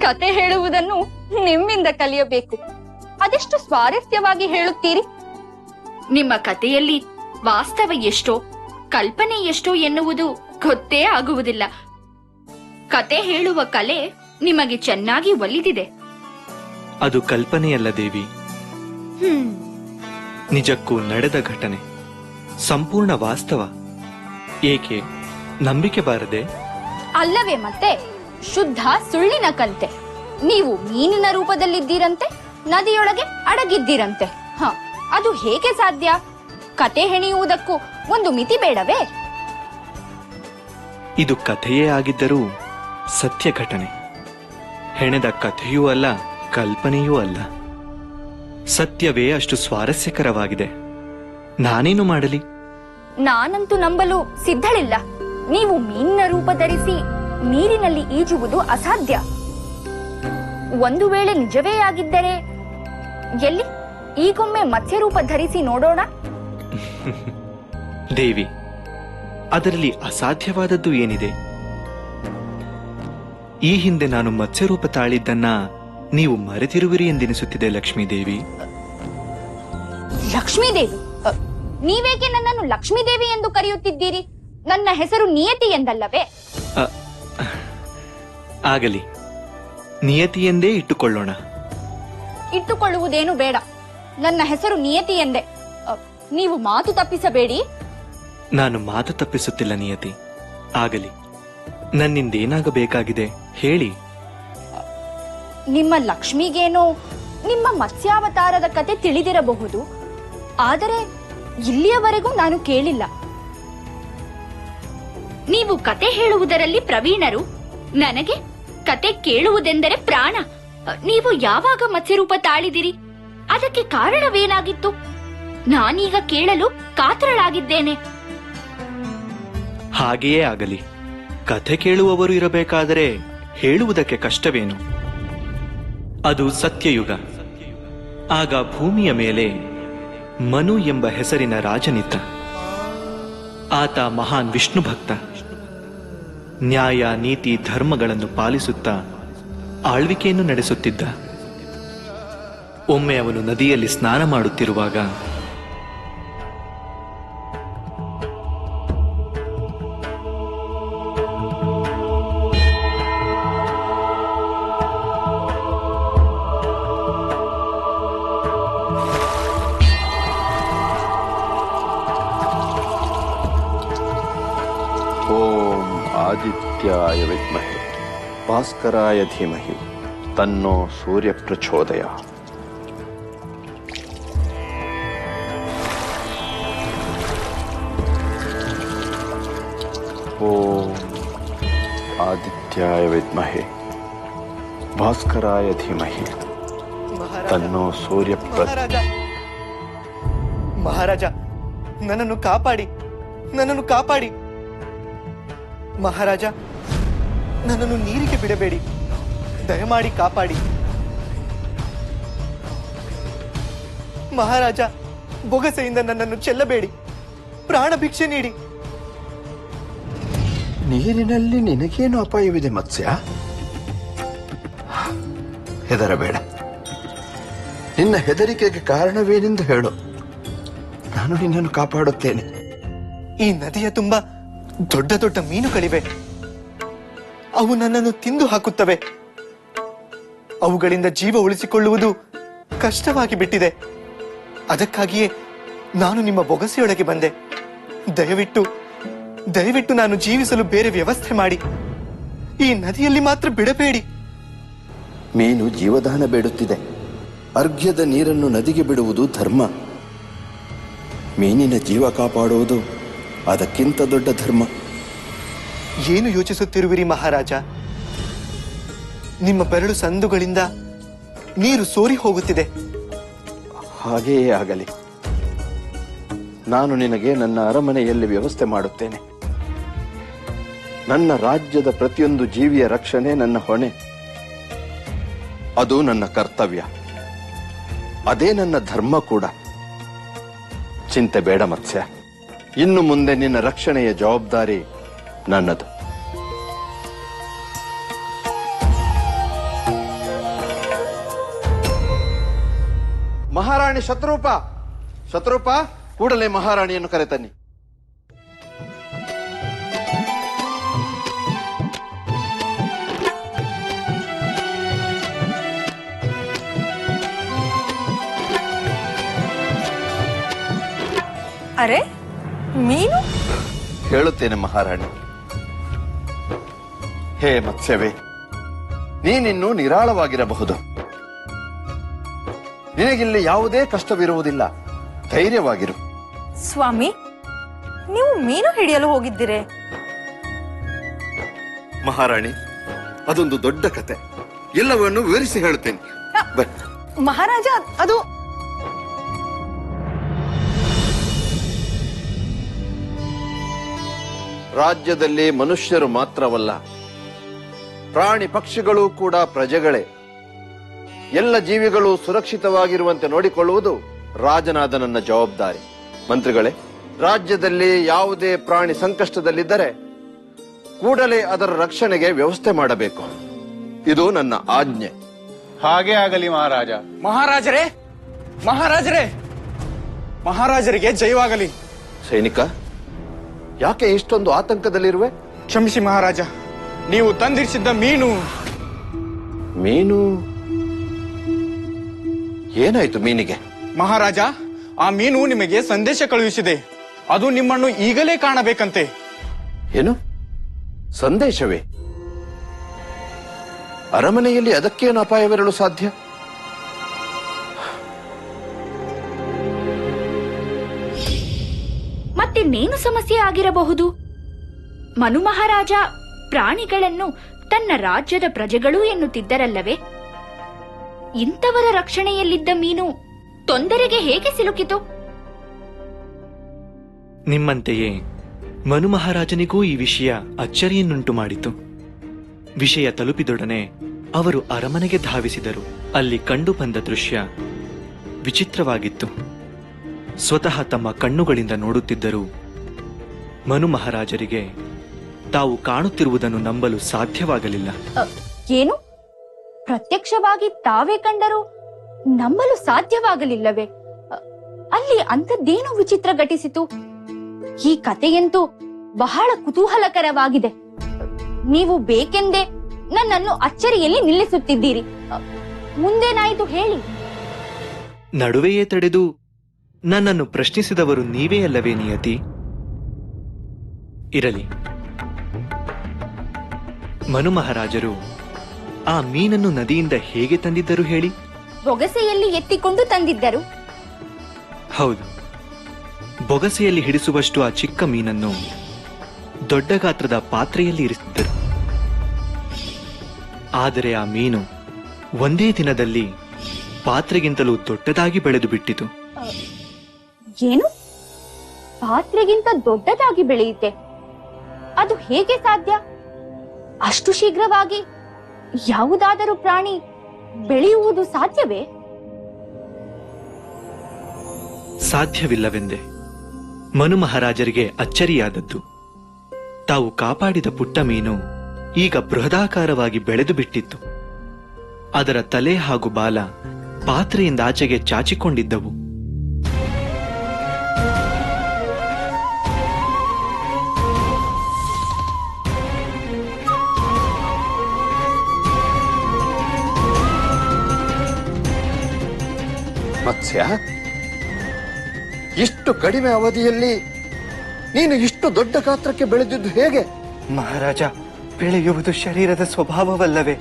ಕತೆ ಹೇಳುವುದನ್ನು ನಿಮ್ಮಿಂದ ಕಲಿಯಬೇಕು. ಅದೆಷ್ಟು ಸ್ವಾರಸ್ಯವಾಗಿ ಹೇಳುತ್ತೀರಿ. ನಿಮ್ಮ ಕಥೆಯಲ್ಲಿ ವಾಸ್ತವ ಎಷ್ಟೋ ಕಲ್ಪನೆ ಎಷ್ಟೋ ಎನ್ನುವುದು ಗೊತ್ತೇ ಆಗುವುದಿಲ್ಲ. ಕತೆ ಹೇಳುವ ಕಲೆ ನಿಮಗೆ ಚೆನ್ನಾಗಿ ಒಲಿದಿದೆ. ಅದು ಕಲ್ಪನೆಯಲ್ಲ ದೇವಿ, ನಿಜಕ್ಕೂ ನಡೆದ ಘಟನೆ, ಸಂಪೂರ್ಣ ವಾಸ್ತವ. ಏಕೆ ನಂಬಿಕೆ ಬಾರದೆ? ಅಲ್ಲವೇ ಮತ್ತೆ, ಶುದ್ಧ ಸುಳ್ಳಿನ ಕಂತೆ. ನೀವು ಮೀನಿನ ರೂಪದಲ್ಲಿದ್ದೀರಂತೆ, ನದಿಯೊಳಗೆ ಅಡಗಿದ್ದೀರಂತೆ. ಅದು ಹೇಗೆ ಸಾಧ್ಯ? ಕತೆ ಹೆಣೆಯುವುದಕ್ಕೂ ಒಂದು ಮಿತಿ ಬೇಡವೇ? ಇದು ಕಥೆಯೇ ಆಗಿದ್ದರೂ ಸತ್ಯ ಘಟನೆ. ಹೆಣೆದ ಕಥೆಯೂ ಅಲ್ಲ, ಕಲ್ಪನೆಯೂ ಅಲ್ಲ. ಸತ್ಯವೇ ಅಷ್ಟು ಸ್ವಾರಸ್ಯಕರವಾಗಿದೆ. ನಾನೇನು ಮಾಡಲಿ? ನಾನಂತೂ ನಂಬಲು ಸಿದ್ಧಳಿಲ್ಲ. ನೀವು ಮೀನಿನ ರೂಪ ಧರಿಸಿ ನೀರಿನಲ್ಲಿ ಈಜುವುದು ಅಸಾಧ್ಯ. ಒಂದು ವೇಳೆ ನಿಜವೇ ಆಗಿದ್ದರೆ ಎಲ್ಲಿ? ಈಗೊಮ್ಮೆ ಮತ್ಸ್ಯ ರೂಪ ಧರಿಸಿ ನೋಡೋಣ. ದೇವಿ, ಅದರಲ್ಲಿ ಅಸಾಧ್ಯವಾದದ್ದು ಏನಿದೆ? ಈ ಹಿಂದೆ ನಾನು ಮತ್ಸ್ಯರೂಪ ತಾಳಿದ್ದನ್ನ ನೀವು ಮರೆತಿರುವಿರಿ ಎಂದೆನಿಸುತ್ತಿದೆ ಲಕ್ಷ್ಮೀದೇವಿ. ಲಕ್ಷ್ಮೀದೇವಿ? ನೀವೇಕೆ ನನ್ನನ್ನು ಲಕ್ಷ್ಮೀದೇವಿ ಎಂದು ಕರೆಯುತ್ತಿದ್ದೀರಿ? ನನ್ನ ಹೆಸರು ನಿಯತಿ ಎಂದಲ್ಲವೇ? ಆಗಲಿ, ನಿಯತಿ ಎಂದೇ ಇಟ್ಟುಕೊಳ್ಳೋಣ. ಇಟ್ಟುಕೊಳ್ಳುವುದೇನು ಬೇಡ, ನನ್ನ ಹೆಸರು ನಿಯತಿ ಎಂದೇ. ನೀವು ಮಾತು ತಪ್ಪಿಸಬೇಡಿ. ನಾನು ಮಾತು ತಪ್ಪಿಸುತ್ತಿಲ್ಲ ನಿಯತಿ. ಆಗಲಿ, ನನ್ನಿಂದೇನಾಗಬೇಕಾಗಿದೆ ಹೇಳಿ. ನಿಮ್ಮ ಲಕ್ಷ್ಮಿಗೇನೋ ನಿಮ್ಮ ಮತ್ಸ್ಯಾವತಾರದ ಕತೆ ತಿಳಿದಿರಬಹುದು, ಆದರೆ ಇಲ್ಲಿಯವರೆಗೂ ನಾನು ಕೇಳಿಲ್ಲ. ನೀವು ಕತೆ ಹೇಳುವುದರಲ್ಲಿ ಪ್ರವೀಣರು. ನನಗೆ ಕತೆ ಕೇಳುವುದೆಂದರೆ ಪ್ರಾಣ. ನೀವು ಯಾವಾಗ ಮತ್ಸ್ಯರೂಪ ತಾಳಿದಿರಿ? ಅದಕ್ಕೆ ಕಾರಣವೇನಾಗಿತ್ತು? ನಾನೀಗ ಕೇಳಲು ಕಾತರಳಾಗಿದ್ದೇನೆ. ಹಾಗೆಯೇ ಆಗಲಿ. ಕಥೆ ಕೇಳುವವರು ಇರಬೇಕಾದರೆ ಹೇಳುವುದಕ್ಕೆ ಕಷ್ಟವೇನು? ಅದು ಸತ್ಯಯುಗ. ಆಗ ಭೂಮಿಯ ಮೇಲೆ ಮನು ಎಂಬ ಹೆಸರಿನ ರಾಜನಿದ್ದ. ಆತ ಮಹಾನ್ ವಿಷ್ಣು ಭಕ್ತ. ನ್ಯಾಯ, ನೀತಿ, ಧರ್ಮಗಳನ್ನು ಪಾಲಿಸುತ್ತಾ ಆಳ್ವಿಕೆಯನ್ನು ನಡೆಸುತ್ತಿದ್ದ. ಒಮ್ಮೆ ಅವನು ನದಿಯಲ್ಲಿ ಸ್ನಾನ ಮಾಡುತ್ತಿರುವಾಗ ಓಂ ಆದಿತ್ಯಾಯ ವಿದ್ಮಹೆ ಭಾಸ್ಕರಾಯ ಧೀಮಹಿ ತನ್ನೋ ಸೂರ್ಯ ಪ್ರಚೋದಯಾತ್. ಓಂ ಆದಿತ್ಯಾಯ ವಿದ್ಮಹೆ ಭಾಸ್ಕರಾಯ ಧೀಮಹಿ ತನ್ನೋ ಸೂರ್ಯ ಮಹಾರಾಜ, ನನ್ನನ್ನು ಕಾಪಾಡಿ, ನನ್ನನ್ನು ಕಾಪಾಡಿ. ಮಹಾರಾಜ, ನನ್ನನ್ನು ನೀರಿಗೆ ಬಿಡಬೇಡಿ, ದಯಮಾಡಿ ಕಾಪಾಡಿ. ಮಹಾರಾಜ, ಬೊಗಸೆಯಿಂದ ನನ್ನನ್ನು ಚೆಲ್ಲಬೇಡಿ, ಪ್ರಾಣ ಭಿಕ್ಷೆ ನೀಡಿ. ನೀರಿನಲ್ಲಿ ನಿನಗೇನು ಅಪಾಯವಿದೆ ಮತ್ಸ್ಯ? ಹೆದರಬೇಡ. ನಿನ್ನ ಹೆದರಿಕೆಗೆ ಕಾರಣವೇನೆಂದು ಹೇಳು, ನಾನು ನಿನ್ನನ್ನು ಕಾಪಾಡುತ್ತೇನೆ. ಈ ನದಿಯ ತುಂಬ ದೊಡ್ಡ ದೊಡ್ಡ ಮೀನುಗಳಿವೆ. ಅವು ನನ್ನನ್ನು ತಿಂದು ಹಾಕುತ್ತವೆ. ಅವುಗಳಿಂದ ಜೀವ ಉಳಿಸಿಕೊಳ್ಳುವುದು ಕಷ್ಟವಾಗಿ ಬಿಟ್ಟಿದೆ. ಅದಕ್ಕಾಗಿಯೇ ನಾನು ನಿಮ್ಮ ಬೊಗಸೆಯೊಳಗೆ ಬಂದೆ. ದಯವಿಟ್ಟು ನಾನು ಜೀವಿಸಲು ಬೇರೆ ವ್ಯವಸ್ಥೆ ಮಾಡಿ. ಈ ನದಿಯಲ್ಲಿ ಮಾತ್ರ ಬಿಡಬೇಡಿ. ಮೀನು ಜೀವದಾನ ಬೇಡುತ್ತಿದೆ. ಅರ್ಘ್ಯದ ನೀರನ್ನು ನದಿಗೆ ಬಿಡುವುದು ಧರ್ಮ. ಮೀನಿನ ಜೀವ ಕಾಪಾಡುವುದು ಅದಕ್ಕಿಂತ ದೊಡ್ಡ ಧರ್ಮ. ಏನು ಯೋಚಿಸುತ್ತಿರುವಿರಿ ಮಹಾರಾಜ? ನಿಮ್ಮ ಬೆರಳು ಸಂದುಗಳಿಂದ ನೀರು ಸೋರಿ ಹೋಗುತ್ತಿದೆ. ಹಾಗೆಯೇ ಆಗಲಿ. ನಾನು ನಿನಗೆ ನನ್ನ ಅರಮನೆಯಲ್ಲಿ ವ್ಯವಸ್ಥೆ ಮಾಡುತ್ತೇನೆ. ನನ್ನ ರಾಜ್ಯದ ಪ್ರತಿಯೊಂದು ಜೀವಿಯ ರಕ್ಷಣೆ ನನ್ನ ಹೊಣೆ. ಅದು ನನ್ನ ಕರ್ತವ್ಯ. ಅದೇ ನನ್ನ ಧರ್ಮ ಕೂಡ. ಚಿಂತೆ ಬೇಡ ಮತ್ಸ್ಯ. ಇನ್ನು ಮುಂದೆ ನಿನ್ನ ರಕ್ಷಣೆಯ ಜವಾಬ್ದಾರಿ ನನ್ನದು. ಮಹಾರಾಣಿ ಶತ್ರುರೂಪ, ಶತ್ರುರೂಪ, ಕೂಡಲೇ ಮಹಾರಾಣಿಯನ್ನು ಕರೆತನ್ನಿ. ಅರೆ ಮೀನು? ಹೇಳುತ್ತೇನೆ ಮಹಾರಾಣಿ. ಹೇ ಮತ್ಸ್ಯವೇ, ನೀನಿನ್ನೂ ನಿರಾಳವಾಗಿರಬಹುದು. ನಿನಗಿಲ್ಲಿ ಯಾವುದೇ ಕಷ್ಟವಿರುವುದಿಲ್ಲ. ಧೈರ್ಯವಾಗಿರು. ಸ್ವಾಮಿ, ನೀವು ಮೀನು ಹಿಡಿಯಲು ಹೋಗಿದ್ದೀರೆ? ಮಹಾರಾಣಿ, ಅದೊಂದು ದೊಡ್ಡ ಕತೆ. ಎಲ್ಲವನ್ನು ವಿವರಿಸಿ ಹೇಳುತ್ತೇನೆ. ಮಹಾರಾಜ, ಅದು ರಾಜ್ಯದಲ್ಲಿ ಮನುಷ್ಯರು ಮಾತ್ರವಲ್ಲ, ಪ್ರಾಣಿ ಪಕ್ಷಿಗಳು ಕೂಡ ಪ್ರಜೆಗಳೇ. ಎಲ್ಲ ಜೀವಿಗಳು ಸುರಕ್ಷಿತವಾಗಿರುವಂತೆ ನೋಡಿಕೊಳ್ಳುವುದು ರಾಜನಾದ ನನ್ನ ಜವಾಬ್ದಾರಿ. ಮಂತ್ರಿಗಳೇ, ರಾಜ್ಯದಲ್ಲಿ ಯಾವುದೇ ಪ್ರಾಣಿ ಸಂಕಷ್ಟದಲ್ಲಿದ್ದರೆ ಕೂಡಲೇ ಅದರ ರಕ್ಷಣೆಗೆ ವ್ಯವಸ್ಥೆ ಮಾಡಬೇಕು. ಇದು ನನ್ನ ಆಜ್ಞೆ. ಹಾಗೆ ಆಗಲಿ ಮಹಾರಾಜ. ಮಹಾರಾಜರೇ, ಮಹಾರಾಜರೇ, ಮಹಾರಾಜರಿಗೆ ಜಯವಾಗಲಿ. ಸೈನಿಕ, ಯಾಕೆ ಇಷ್ಟೊಂದು ಆತಂಕದಲ್ಲಿರುವೆ? ಕ್ಷಮಿಸಿ ಮಹಾರಾಜ, ನೀವು ತಂದಿರಿಸಿದ್ದ ಮೀನು. ಮೀನು? ಏನಾಯ್ತು ಮೀನಿಗೆ? ಮಹಾರಾಜ, ಆ ಮೀನು ನಿಮಗೆ ಸಂದೇಶ ಕಳುಹಿಸಿದೆ. ಅದು ನಿಮ್ಮನ್ನು ಈಗಲೇ ಕಾಣಬೇಕಂತೆ. ಏನು ಸಂದೇಶವೇ? ಅರಮನೆಯಲ್ಲಿ ಅದಕ್ಕೇನು ಅಪಾಯವಿರಲು ಸಾಧ್ಯ? ಮತ್ತಿನ್ನೇನು ಸಮಸ್ಯೆ ಆಗಿರಬಹುದು? ಮನು ಮಹಾರಾಜ ಪ್ರಾಣಿಗಳನ್ನು ತನ್ನ ರಾಜ್ಯದ ಪ್ರಜೆಗಳು ಎನ್ನುತ್ತಿದ್ದರಲ್ಲವೇ? ಇಂಥವರ ರಕ್ಷಣೆಯಲ್ಲಿದ್ದ ಮೀನು ತೊಂದರೆಗೆ ಹೇಗೆ ಸಿಲುಕಿತು? ನಿಮ್ಮಂತೆಯೇ ಮನು ಮಹಾರಾಜನಿಗೂ ಈ ವಿಷಯ ಅಚ್ಚರಿಯನ್ನುಂಟು ಮಾಡಿತು. ವಿಷಯ ತಲುಪಿದೊಡನೆ ಅವರು ಅರಮನೆಗೆ ಧಾವಿಸಿದರು. ಅಲ್ಲಿ ಕಂಡು ಬಂದ ದೃಶ್ಯ ವಿಚಿತ್ರವಾಗಿತ್ತು. ಸ್ವತಃ ತಮ್ಮ ಕಣ್ಣುಗಳಿಂದ ನೋಡುತ್ತಿದ್ದರೂ ಮನು ಮಹಾರಾಜರಿಗೆ ತಾವು ಕಾಣುತ್ತಿರುವುದನ್ನು ನಂಬಲು ಸಾಧ್ಯವಾಗಲಿಲ್ಲ. ಏನು? ಪ್ರತ್ಯಕ್ಷವಾಗಿ ತಾವೇ ಕಂಡರೂ ನಂಬಲು ಸಾಧ್ಯವಾಗಲಿಲ್ಲವೇ? ಅಲ್ಲಿ ಅಂಥದ್ದೇನು ವಿಚಿತ್ರ ಘಟಿಸಿತು? ಈ ಕಥೆಯಂತೂ ಬಹಳ ಕುತೂಹಲಕರವಾಗಿದೆ. ನೀವು ಬೇಕೆಂದೇ ನನ್ನನ್ನು ಅಚ್ಚರಿಯಲ್ಲಿ ನಿಲ್ಲಿಸುತ್ತಿದ್ದೀರಿ. ಮುಂದೇನಾಯಿತು ಹೇಳಿ. ನಡುವೆಯೇ ತಡೆದು ನನ್ನನ್ನು ಪ್ರಶ್ನಿಸಿದವರು ನೀವೇ ಅಲ್ಲವೇ ನಿಯತಿ? ಇರಲಿ, ಮನು ಮಹಾರಾಜರು ಆ ಮೀನನ್ನು ನದಿಯಿಂದ ಹೇಗೆ ತಂದಿದ್ದರು ಹೇಳಿ? ಬೊಗಸೆಯಲ್ಲಿ ಎತ್ತಿಕೊಂಡು ತಂದಿದ್ದರು. ಹೌದು, ಬೊಗಸೆಯಲ್ಲಿ ಹಿಡಿಸುವಷ್ಟು ಆ ಚಿಕ್ಕ ಮೀನನ್ನು ದೊಡ್ಡ ಗಾತ್ರದ ಪಾತ್ರೆಯಲ್ಲಿ ಇರಿಸಿದ್ದರು. ಆದರೆ ಆ ಮೀನು ಒಂದೇ ದಿನದಲ್ಲಿ ಪಾತ್ರೆಗಿಂತಲೂ ದೊಡ್ಡದಾಗಿ ಬೆಳೆದು ಬಿಟ್ಟಿತು. ಏನು? ಪಾತ್ರೆಗಿಂತ ದೊಡ್ಡದಾಗಿ ಬೆಳೆಯುತ್ತೆ? ಅದು ಹೇಗೆ ಸಾಧ್ಯ? ಅಷ್ಟು ಶೀಘ್ರವಾಗಿ ಯಾವುದಾದರೂ ಪ್ರಾಣಿ ಬೆಳೆಯುವುದು ಸಾಧ್ಯವೇ? ಸಾಧ್ಯವಿಲ್ಲವೆಂದೇ ಮನು ಮಹಾರಾಜರಿಗೆ ಅಚ್ಚರಿಯಾದದ್ದು. ತಾವು ಕಾಪಾಡಿದ ಪುಟ್ಟ ಮೀನು ಈಗ ಬೃಹದಾಕಾರವಾಗಿ ಬೆಳೆದು ಬಿಟ್ಟಿತ್ತು. ಅದರ ತಲೆ ಹಾಗೂ ಬಾಲ ಪಾತ್ರೆಯಿಂದ ಆಚೆಗೆ ಚಾಚಿಕೊಂಡಿದ್ದವು. ಮತ್ಸ್ಯ, ಇಷ್ಟು ಕಡಿಮೆ ಅವಧಿಯಲ್ಲಿ ನೀನು ಇಷ್ಟು ದೊಡ್ಡ ಗಾತ್ರಕ್ಕೆ ಬೆಳೆದಿದ್ದು ಹೇಗೆ? ಮಹಾರಾಜ, ಬೆಳೆಯುವುದು ಶರೀರದ ಸ್ವಭಾವವಲ್ಲವೇ?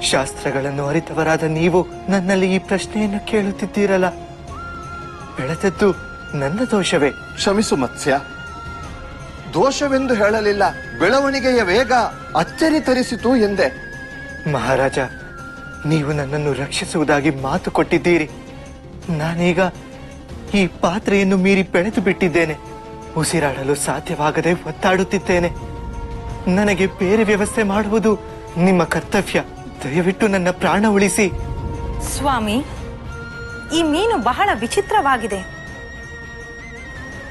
ಶಾಸ್ತ್ರಗಳನ್ನು ಅರಿತವರಾದ ನೀವು ನನ್ನಲ್ಲಿ ಈ ಪ್ರಶ್ನೆಯನ್ನು ಕೇಳುತ್ತಿದ್ದೀರಲ್ಲ, ಬೆಳೆದದ್ದು ನನ್ನ ದೋಷವೇ? ಕ್ಷಮಿಸು ಮತ್ಸ್ಯ, ದೋಷವೆಂದು ಹೇಳಲಿಲ್ಲ. ಬೆಳವಣಿಗೆಯ ವೇಗ ಅಚ್ಚರಿ ತರಿಸಿತು ಎಂದೆ. ಮಹಾರಾಜ, ನೀವು ನನ್ನನ್ನು ರಕ್ಷಿಸುವುದಾಗಿ ಮಾತು ಕೊಟ್ಟಿದ್ದೀರಿ. ನಾನೀಗ ಈ ಪಾತ್ರೆಯನ್ನು ಮೀರಿ ಬೆಳೆದು ಬಿಟ್ಟಿದ್ದೇನೆ. ಉಸಿರಾಡಲು ಸಾಧ್ಯವಾಗದೆ ಒತ್ತಾಡುತ್ತಿದ್ದೇನೆ. ನನಗೆ ಬೇರೆ ವ್ಯವಸ್ಥೆ ಮಾಡುವುದು ನಿಮ್ಮ ಕರ್ತವ್ಯ. ದಯವಿಟ್ಟು ನನ್ನ ಪ್ರಾಣ ಉಳಿಸಿ. ಸ್ವಾಮಿ, ಈ ಮೀನು ಬಹಳ ವಿಚಿತ್ರವಾಗಿದೆ.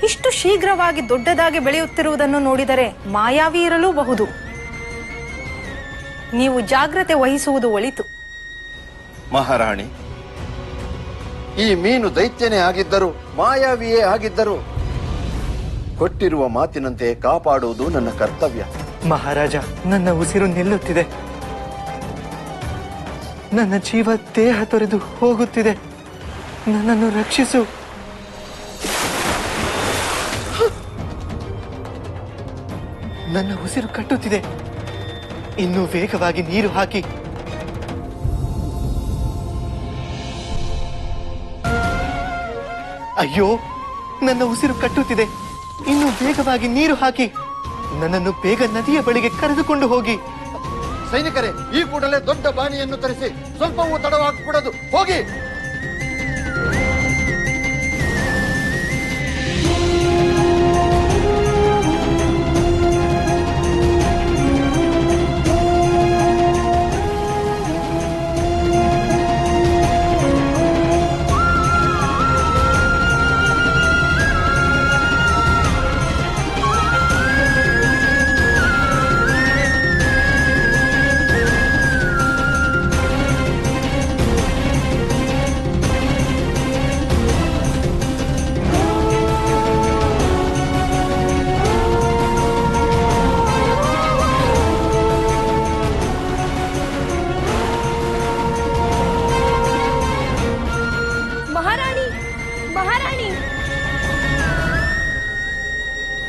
ಇಷ್ಟು ಶೀಘ್ರವಾಗಿ ದೊಡ್ಡದಾಗಿ ಬೆಳೆಯುತ್ತಿರುವುದನ್ನು ನೋಡಿದರೆ ಮಾಯಾವಿ ಇರಲೂಬಹುದು. ನೀವು ಜಾಗ್ರತೆ ವಹಿಸುವುದು ಒಳಿತು. ಮಹಾರಾಣಿ, ಈ ಮೀನು ದೈತ್ಯನೇ ಆಗಿದ್ದರು, ಮಾಯಾವಿಯೇ ಆಗಿದ್ದರು, ಕೊಟ್ಟಿರುವ ಮಾತಿನಂತೆ ಕಾಪಾಡುವುದು ನನ್ನ ಕರ್ತವ್ಯ. ಮಹಾರಾಜ, ನನ್ನ ಉಸಿರು ನಿಲ್ಲುತ್ತಿದೆ. ನನ್ನ ಜೀವ ದೇಹ ತೊರೆದು ಹೋಗುತ್ತಿದೆ. ನನ್ನನ್ನು ರಕ್ಷಿಸು. ನನ್ನ ಉಸಿರು ಕಟ್ಟುತ್ತಿದೆ. ಇನ್ನೂ ವೇಗವಾಗಿ ನೀರು ಹಾಕಿ. ಅಯ್ಯೋ, ನನ್ನ ಉಸಿರು ಕಟ್ಟುತ್ತಿದೆ. ಇನ್ನೂ ವೇಗವಾಗಿ ನೀರು ಹಾಕಿ. ನನ್ನನ್ನು ಬೇಗ ನದಿಯ ಬಳಿಗೆ ಕರೆದುಕೊಂಡು ಹೋಗಿ. ಸೈನಿಕರೇ, ಈ ಕೂಡಲೇ ದೊಡ್ಡ ಬಾಣಿಯನ್ನು ತರಿಸಿ. ಸ್ವಲ್ಪವೂ ತಡವಾಗಕೂಡದು. ಹೋಗಿ.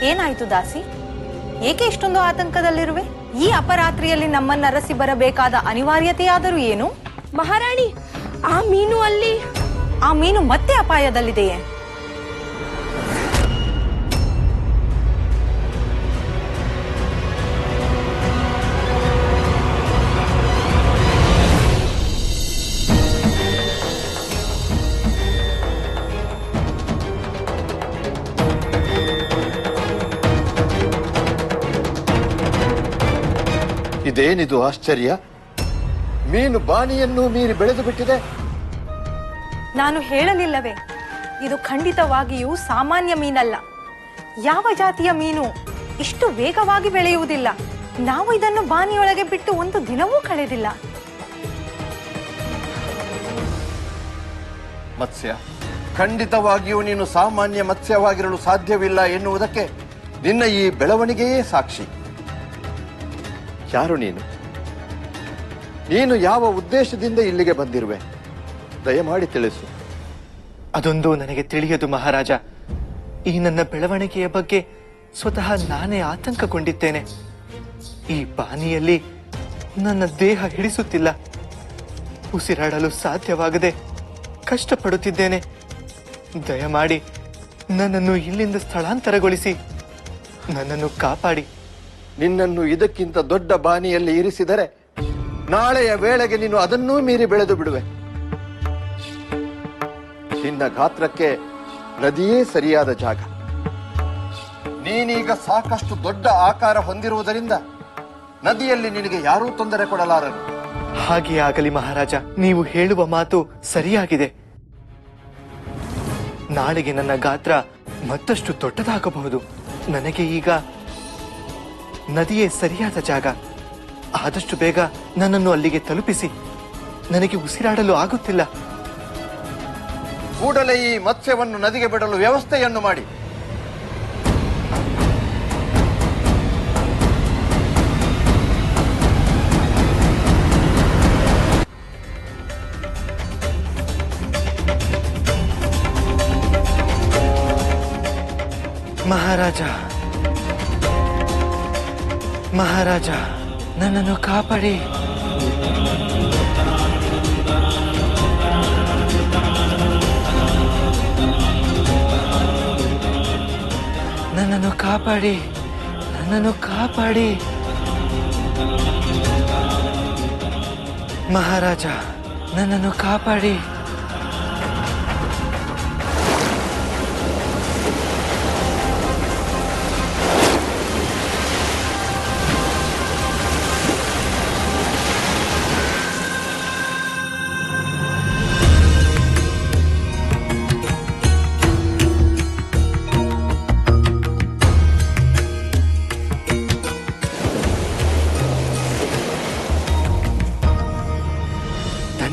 ಏನಾಯ್ತು ದಾಸಿ? ಏಕೆ ಇಷ್ಟೊಂದು ಆತಂಕದಲ್ಲಿರುವೆ? ಈ ಅಪರಾತ್ರಿಯಲ್ಲಿ ನಮ್ಮನ್ನ ಅರಸಿ ಬರಬೇಕಾದ ಅನಿವಾರ್ಯತೆಯಾದರೂ ಏನು? ಮಹಾರಾಣಿ, ಆ ಮೀನು ಅಲ್ಲಿ. ಆ ಮೀನು ಮತ್ತೆ ಅಪಾಯದಲ್ಲಿದೆಯೇ? ಇದೇನಿದು ಆಶ್ಚರ್ಯ? ಮೀನು ಬಾಣಿಯನ್ನು ಮೀರಿ ಬೆಳೆದು ಬಿಟ್ಟಿದೆ. ನಾನು ಹೇಳಲಿಲ್ಲವೇ, ಇದು ಖಂಡಿತವಾಗಿಯೂ ಸಾಮಾನ್ಯ ಮೀನಲ್ಲ. ಯಾವ ಜಾತಿಯ ಮೀನು ಇಷ್ಟು ವೇಗವಾಗಿ ಬೆಳೆಯುವುದಿಲ್ಲ. ನಾವು ಇದನ್ನು ಬಾನಿಯೊಳಗೆ ಬಿಟ್ಟು ಒಂದು ದಿನವೂ ಕಳೆದಿಲ್ಲ. ಮತ್ಸ್ಯ, ಖಂಡಿತವಾಗಿಯೂ ನೀನು ಸಾಮಾನ್ಯ ಮತ್ಸ್ಯವಾಗಿರಲು ಸಾಧ್ಯವಿಲ್ಲ ಎನ್ನುವುದಕ್ಕೆ ನಿನ್ನ ಈ ಬೆಳವಣಿಗೆಯೇ ಸಾಕ್ಷಿ. ಯಾರು ನೀನು? ನೀನು ಯಾವ ಉದ್ದೇಶದಿಂದ ಇಲ್ಲಿಗೆ ಬಂದಿರುವೆ? ದಯಮಾಡಿ ತಿಳಿಸು. ಅದೊಂದು ನನಗೆ ತಿಳಿಯದು ಮಹಾರಾಜ. ಈ ನನ್ನ ಬೆಳವಣಿಗೆಯ ಬಗ್ಗೆ ಸ್ವತಃ ನಾನೇ ಆತಂಕಗೊಂಡಿದ್ದೇನೆ. ಈ ಬಾನಿಯಲ್ಲಿ ನನ್ನ ದೇಹ ಹಿಡಿಸುತ್ತಿಲ್ಲ. ಉಸಿರಾಡಲು ಸಾಧ್ಯವಾಗದೆ ಕಷ್ಟಪಡುತ್ತಿದ್ದೇನೆ. ದಯಮಾಡಿ ನನ್ನನ್ನು ಇಲ್ಲಿಂದ ಸ್ಥಳಾಂತರಗೊಳಿಸಿ ನನ್ನನ್ನು ಕಾಪಾಡಿ. ನಿನ್ನನ್ನು ಇದಕ್ಕಿಂತ ದೊಡ್ಡ ಬಾನಿಯಲ್ಲಿ ಇರಿಸಿದರೆ ನಾಳೆಯ ವೇಳೆಗೆ ನೀನು ಅದನ್ನೂ ಮೀರಿ ಬೆಳೆದು ಬಿಡುವೆ. ನಿನ್ನ ಗಾತ್ರಕ್ಕೆ ನದಿಯೇ ಸರಿಯಾದ ಜಾಗ. ನೀನೀಗ ಸಾಕಷ್ಟು ದೊಡ್ಡ ಆಕಾರ ಹೊಂದಿರುವುದರಿಂದ ನದಿಯಲ್ಲಿ ನಿನಗೆ ಯಾರೂ ತೊಂದರೆ ಕೊಡಲಾರರು. ಹಾಗೆ ಆಗಲಿ ಮಹಾರಾಜ. ನೀವು ಹೇಳುವ ಮಾತು ಸರಿಯಾಗಿದೆ. ನಾಳೆಗೆ ನನ್ನ ಗಾತ್ರ ಮತ್ತಷ್ಟು ದೊಡ್ಡದಾಗಬಹುದು. ನನಗೆ ಈಗ ನದಿಯೇ ಸರಿಯಾದ ಜಾಗ. ಆದಷ್ಟು ಬೇಗ ನನ್ನನ್ನು ಅಲ್ಲಿಗೆ ತಲುಪಿಸಿ. ನನಗೆ ಉಸಿರಾಡಲು ಆಗುತ್ತಿಲ್ಲ. ಕೂಡಲೇ ಈ ಮತ್ಸ್ಯವನ್ನು ನದಿಗೆ ಬಿಡಲು ವ್ಯವಸ್ಥೆಯನ್ನು ಮಾಡಿ. ಮಹಾರಾಜ, ಮಹಾರಾಜ, ನನ್ನನ್ನು ಕಾಪಾಡಿ. ನನ್ನನ್ನು ಕಾಪಾಡಿ, ನನ್ನನ್ನು ಕಾಪಾಡಿ. ಮಹಾರಾಜ, ನನ್ನನ್ನು ಕಾಪಾಡಿ.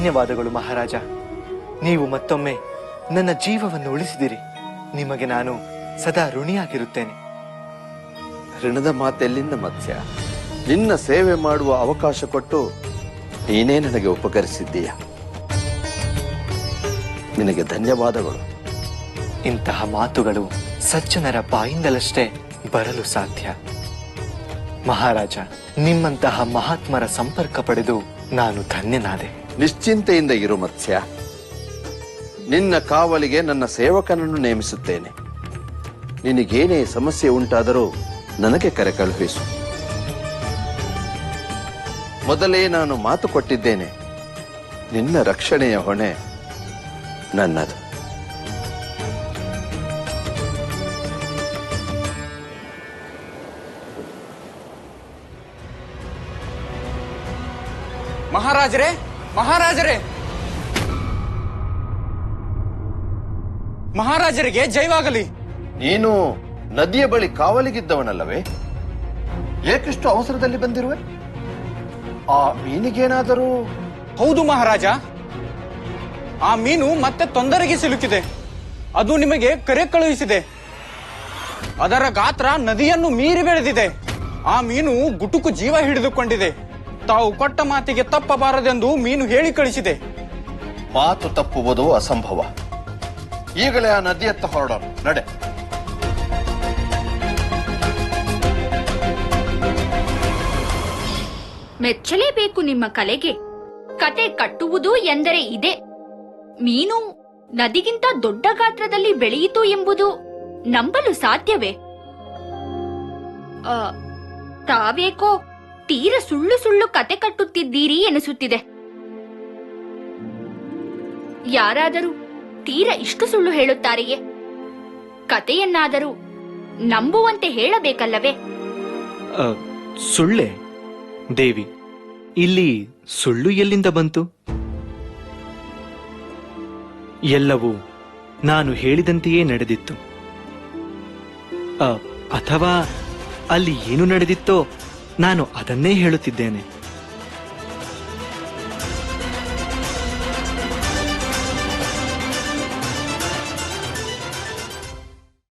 ಧನ್ಯವಾದಗಳು ಮಹಾರಾಜ. ನೀವು ಮತ್ತೊಮ್ಮೆ ನನ್ನ ಜೀವವನ್ನು ಉಳಿಸಿದಿರಿ. ನಿಮಗೆ ನಾನು ಸದಾ ಋಣಿಯಾಗಿರುತ್ತೇನೆ. ಋಣದ ಮಾತೆಲ್ಲಿಂದ ಮತ್ಸ್ಯ? ನಿನ್ನ ಸೇವೆ ಮಾಡುವ ಅವಕಾಶ ಕೊಟ್ಟು ನೀನೇ ನನಗೆ ಉಪಕರಿಸಿದ್ದೀಯ. ನಿನಗೆ ಧನ್ಯವಾದಗಳು. ಇಂತಹ ಮಾತುಗಳು ಸಜ್ಜನರ ಬಾಯಿಂದಲಷ್ಟೇ ಬರಲು ಸಾಧ್ಯ. ಮಹಾರಾಜ, ನಿಮ್ಮಂತಹ ಮಹಾತ್ಮರ ಸಂಪರ್ಕ ಪಡೆದು ನಾನು ಧನ್ಯನಾದೆ. ನಿಶ್ಚಿಂತೆಯಿಂದ ಇರು ಮತ್ಸ್ಯ. ನಿನ್ನ ಕಾವಲಿಗೆ ನನ್ನ ಸೇವಕನನ್ನು ನೇಮಿಸುತ್ತೇನೆ. ನಿನಗೇನೇ ಸಮಸ್ಯೆ ಉಂಟಾದರೂ ನನಗೆ ಕರೆ ಕಳುಹಿಸು. ಮೊದಲೇ ನಾನು ಮಾತು ಕೊಟ್ಟಿದ್ದೇನೆ, ನಿನ್ನ ರಕ್ಷಣೆಯ ಹೊಣೆ ನನ್ನದು. ಮಹಾರಾಜರೇ, ಮಹಾರಾಜರೇ, ಮಹಾರಾಜರಿಗೆ ಜಯವಾಗಲಿ. ನೀನು ನದಿಯ ಬಳಿ ಕಾವಲಿಗಿದ್ದವನಲ್ಲವೇ? ಏಕಿಷ್ಟು ಅವಸರದಲ್ಲಿ ಬಂದಿರುವೆ? ಆ ಮೀನಿಗೇನಾದರೂ? ಹೌದು ಮಹಾರಾಜ, ಆ ಮೀನು ಮತ್ತೆ ತೊಂದರೆಗೆ ಸಿಲುಕಿದೆ. ಅದು ನಿಮಗೆ ಕರೆ ಕಳುಹಿಸಿದೆ. ಅದರ ಗಾತ್ರ ನದಿಯನ್ನು ಮೀರಿ ಬೆಳೆದಿದೆ. ಆ ಮೀನು ಗುಟುಕು ಜೀವ ಹಿಡಿದುಕೊಂಡಿದೆ. ತಾವು ಕೊಟ್ಟ ಮಾತಿಗೆ ತಪ್ಪಬಾರದೆಂದು ಮೀನು ಹೇಳಿ ಕಳಿಸಿದೆ. ಮಾತು ತಪ್ಪುವುದು ಅಸಂಭವ. ಈಗಲೇ ಆ ನದಿಯತ್ತ ಹೊರಡೋಣ, ನಡೆ. ಮೆಚ್ಚಲೇಬೇಕು ನಿಮ್ಮ ಕಲೆಗೆ. ಕತೆ ಕಟ್ಟುವುದು ಎಂದರೆ ಇದೆ. ಮೀನು ನದಿಗಿಂತ ದೊಡ್ಡ ಗಾತ್ರದಲ್ಲಿ ಬೆಳೆಯಿತು ಎಂಬುದು ನಂಬಲು ಸಾಧ್ಯವೇ? ತಾವೇಕೋ ತೀರ ಸುಳ್ಳು ಸುಳ್ಳು ಕತೆ ಕಟ್ಟುತ್ತಿದ್ದೀರಿ ಎನಿಸುತ್ತಿದೆ. ಯಾರಾದರೂ ತೀರ ಇಷ್ಟು ಸುಳ್ಳು ಹೇಳುತ್ತಾರೆಯೇ? ಕತೆಯನ್ನಾದರೂ ನಂಬುವಂತೆ ಹೇಳಬೇಕಲ್ಲವೇ? ಸುಳ್ಳೆ ದೇವಿ, ಇಲ್ಲಿ ಸುಳ್ಳು ಎಲ್ಲಿಂದ ಬಂತು? ಎಲ್ಲವೂ ನಾನು ಹೇಳಿದಂತೆಯೇ ನಡೆದಿತ್ತು. ಅಥವಾ ಅಲ್ಲಿ ಏನು ನಡೆದಿತ್ತೋ ನಾನು ಅದನ್ನೇ ಹೇಳುತ್ತಿದ್ದೇನೆ.